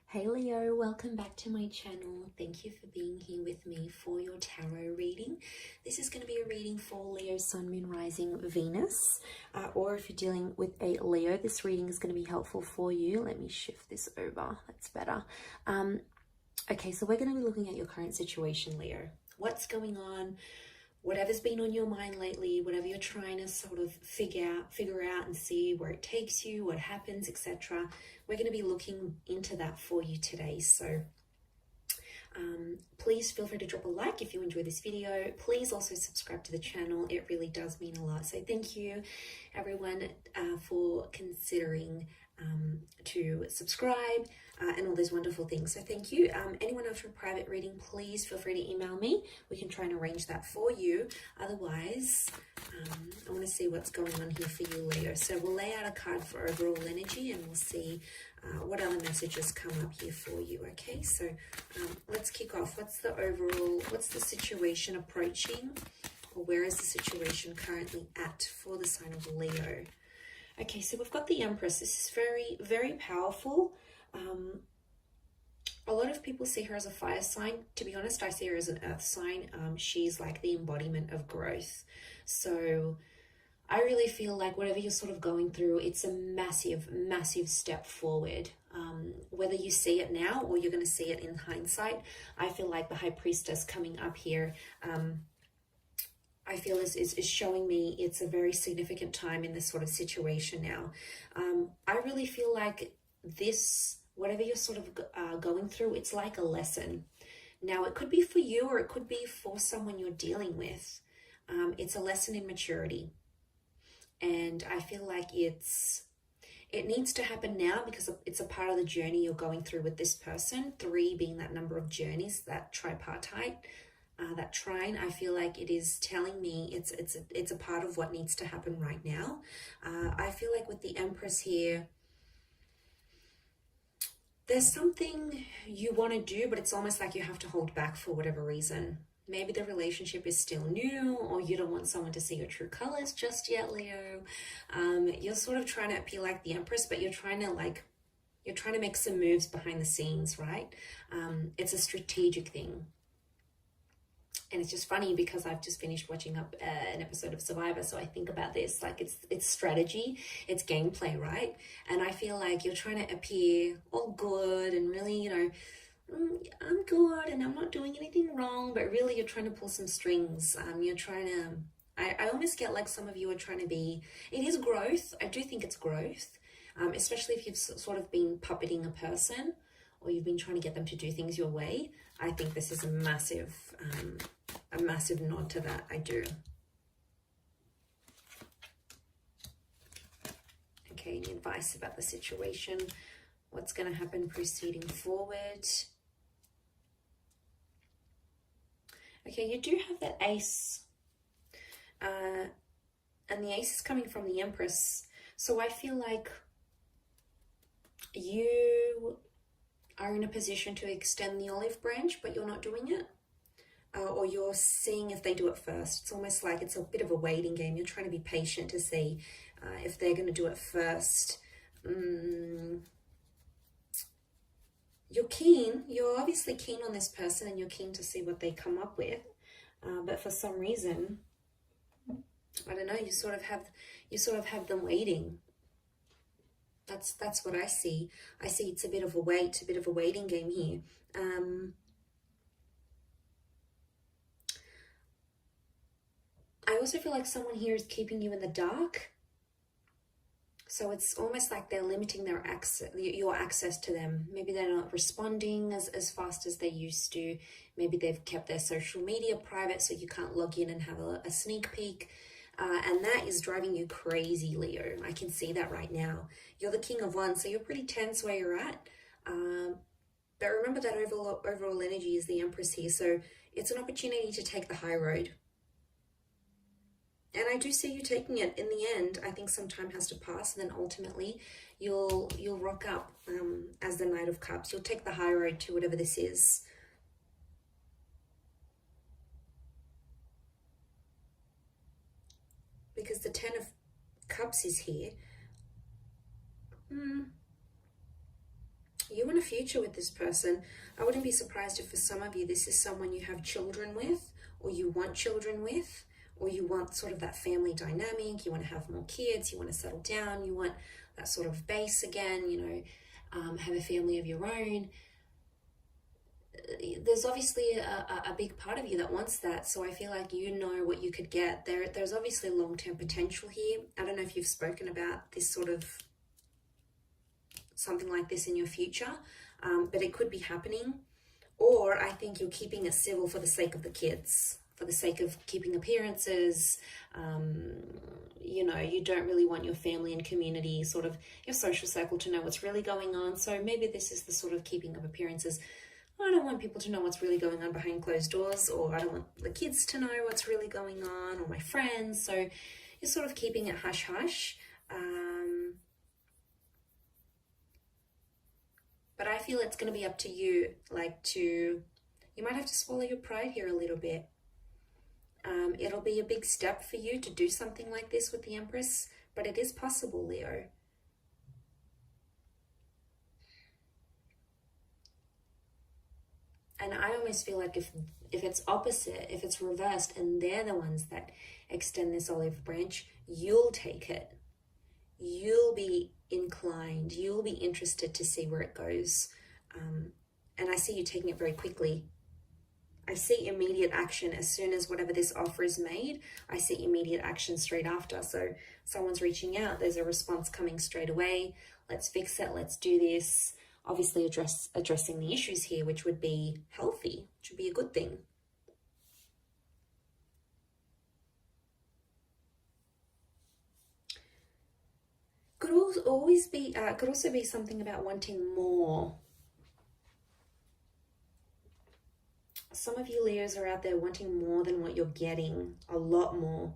Hey Leo, welcome back to my channel. Thank you for being here with me for your tarot reading. This is going to be a reading for Leo, Sun, Moon, Rising, Venus. Or if you're dealing with a Leo, this reading is going to be helpful for you. Let me shift this over. That's better. Okay, so we're going to be looking at your current situation, Leo. What's going on? Whatever's been on your mind lately, whatever you're trying to sort of figure out and see where it takes you, what happens, etc. We're going to be looking into that for you today. So please feel free to drop a like if you enjoy this video. Please also subscribe to the channel. It really does mean a lot. So thank you everyone for considering to subscribe and all those wonderful things. So thank you. Anyone after a private reading, please feel free to email me. We can try and arrange that for you. Otherwise, I want to see what's going on here for you, Leo. So we'll lay out a card for overall energy and we'll see what other messages come up here for you. Okay, so let's kick off. What's the situation approaching, or where is the situation currently at for the sign of Leo? Okay, so we've got the Empress. This is very, very powerful. A lot of people see her as a fire sign. To be honest, I see her as an earth sign. She's like the embodiment of growth. So I really feel like whatever you're sort of going through, it's a massive, massive step forward. Whether you see it now or you're going to see it in hindsight, I feel like the High Priestess coming up here, I feel is showing me it's a very significant time in this sort of situation now. I really feel like this, whatever you're sort of going through, it's like a lesson. Now, it could be for you or it could be for someone you're dealing with. It's a lesson in maturity. And I feel like it needs to happen now because it's a part of the journey you're going through with this person. 3 being that number of journeys, that tripartite. That trine, I feel like it is telling me it's a part of what needs to happen right now. I feel like with the Empress here, there's something you want to do, but it's almost like you have to hold back for whatever reason. Maybe the relationship is still new, or you don't want someone to see your true colors just yet, Leo. You're sort of trying to appear like the Empress, but you're trying to make some moves behind the scenes, right? It's a strategic thing. And it's just funny because I've just finished watching an episode of Survivor, so I think about this, like it's strategy, it's gameplay, right? And I feel like you're trying to appear all good and really, you know, I'm good and I'm not doing anything wrong, but really you're trying to pull some strings. You're trying to, I almost get like some of you are trying to be, it is growth. I do think it's growth, especially if you've sort of been puppeting a person or you've been trying to get them to do things your way. I think this is a massive nod to that. I do. Okay, any advice about the situation? What's going to happen proceeding forward? Okay, you do have that Ace. And the Ace is coming from the Empress. So I feel like you are in a position to extend the olive branch, but you're not doing it. Or you're seeing if they do it first. It's almost like it's a bit of a waiting game. You're trying to be patient to see if they're going to do it first. You're keen. You're obviously keen on this person and you're keen to see what they come up with. But for some reason, I don't know, you sort of have them waiting. That's what I see. I see it's a bit of a waiting game here. I also feel like someone here is keeping you in the dark. So it's almost like they're limiting their your access to them. Maybe they're not responding as fast as they used to. Maybe they've kept their social media private so you can't log in and have a sneak peek. And that is driving you crazy, Leo. I can see that right now. You're the King of Wands, so you're pretty tense where you're at. But remember that overall energy is the Empress here. So it's an opportunity to take the high road. And I do see you taking it in the end. I think some time has to pass, and then ultimately you'll rock up as the Knight of Cups. You'll take the high road to whatever this is. Because the 10 of Cups is here. You want a future with this person. I wouldn't be surprised if for some of you this is someone you have children with, or you want children with, or you want sort of that family dynamic. You want to have more kids, you want to settle down, you want that sort of base again, you know, have a family of your own. There's obviously a big part of you that wants that, so I feel like you know what you could get. There's obviously long-term potential here. I don't know if you've spoken about this sort of something like this in your future, but it could be happening. Or I think you're keeping it civil for the sake of the kids, for the sake of keeping appearances. You know, you don't really want your family and community, sort of your social circle, to know what's really going on. So maybe this is the sort of keeping of appearances. I don't want people to know what's really going on behind closed doors, or I don't want the kids to know what's really going on, or my friends. So you're sort of keeping it hush-hush. But I feel it's going to be up to you, you might have to swallow your pride here a little bit. It'll be a big step for you to do something like this with the Empress, but it is possible, Leo. And I almost feel like if it's opposite, if it's reversed, and they're the ones that extend this olive branch, you'll take it. You'll be inclined, you'll be interested to see where it goes. And I see you taking it very quickly. I see immediate action as soon as whatever this offer is made. I see immediate action straight after. So someone's reaching out, there's a response coming straight away. Let's fix it, let's do this. Obviously addressing the issues here, which would be healthy, which would be a good thing. Could also be something about wanting more. Some of you Leos are out there wanting more than what you're getting, a lot more.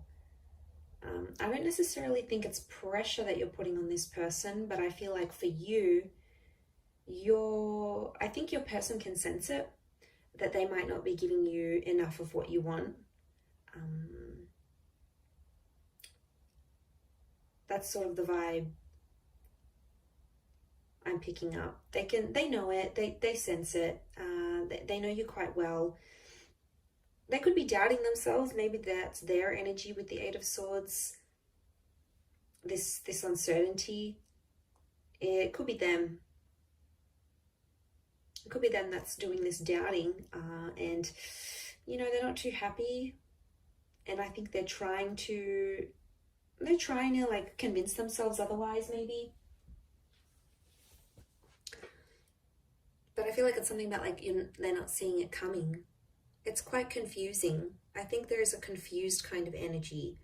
I don't necessarily think it's pressure that you're putting on this person, but I feel like for you, I think your person can sense it, that they might not be giving you enough of what you want. That's sort of the vibe I'm picking up. They know it, they sense it, they know you quite well. They could be doubting themselves. Maybe that's their energy with the Eight of Swords, this uncertainty. It could be them. It could be them that's doing this doubting, and you know, they're not too happy, and I think they're trying to like convince themselves otherwise, maybe. But I feel like it's something about like they're not seeing it coming. It's quite confusing. I think there is a confused kind of energy.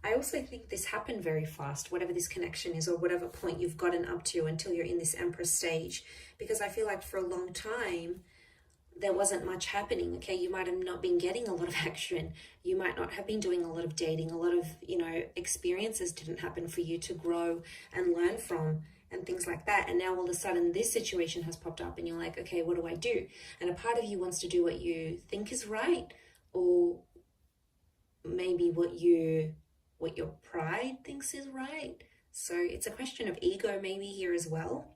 I also think this happened very fast, whatever this connection is, or whatever point you've gotten up to until you're in this Empress stage, because I feel like for a long time there wasn't much happening. Okay, you might have not been getting a lot of action, you might not have been doing a lot of dating, a lot of, you know, experiences didn't happen for you to grow and learn from and things like that. And now all of a sudden this situation has popped up and you're like, okay, what do I do? And a part of you wants to do what you think is right, or maybe what your pride thinks is right. So it's a question of ego maybe here as well.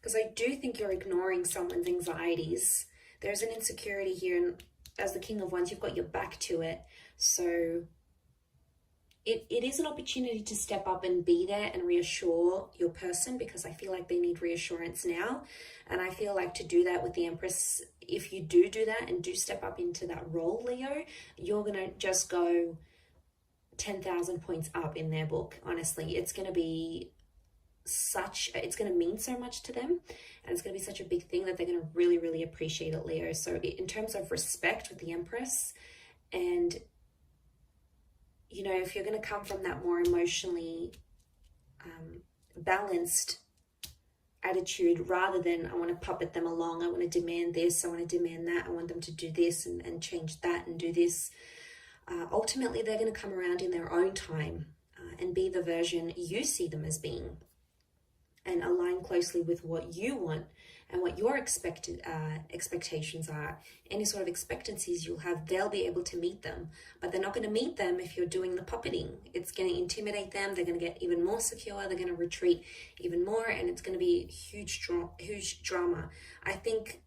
Because I do think you're ignoring someone's anxieties. There's an insecurity here, and as the King of Wands, you've got your back to it. So it is an opportunity to step up and be there and reassure your person, because I feel like they need reassurance now. And I feel like to do that with the Empress, if you do that and do step up into that role, Leo, you're going to just go 10,000 points up in their book. Honestly, it's going to be it's going to mean so much to them, and it's going to be such a big thing that they're going to really, really appreciate it, Leo. So in terms of respect with the Empress, and you know, if you're going to come from that more emotionally balanced attitude, rather than I want to puppet them along, I want to demand this, I want to demand that, I want them to do this and change that and do this, ultimately they're going to come around in their own time and be the version you see them as being, and align closely with what you want and what your expectations are, any sort of expectancies you'll have, they'll be able to meet them. But they're not going to meet them if you're doing the puppeting. It's going to intimidate them. They're going to get even more secure. They're going to retreat even more, and it's going to be huge drama. I think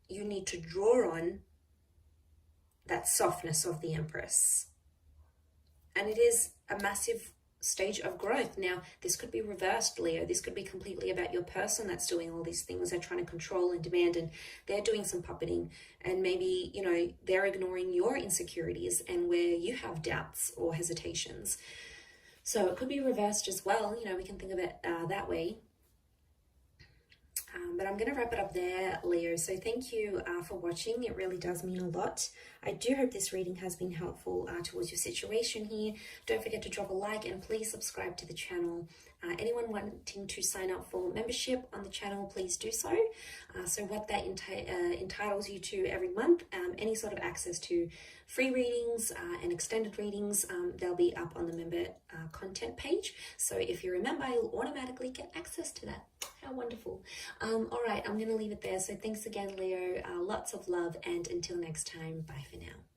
you need to draw on that softness of the Empress. And it is a massive stage of growth. Now, this could be reversed, Leo. This could be completely about your person that's doing all these things. They're trying to control and demand, and they're doing some puppeting, and maybe, you know, they're ignoring your insecurities and where you have doubts or hesitations. So it could be reversed as well. You know, we can think of it that way. But I'm going to wrap it up there, Leo. So thank you for watching. It really does mean a lot. I do hope this reading has been helpful towards your situation here. Don't forget to drop a like and please subscribe to the channel. Anyone wanting to sign up for membership on the channel, please do so. So what that entitles you to every month, any sort of access to free readings and extended readings, they'll be up on the member content page. So if you're a member, you'll automatically get access to that. How wonderful. All right, I'm going to leave it there. So thanks again, Leo. Lots of love, and until next time, bye for now.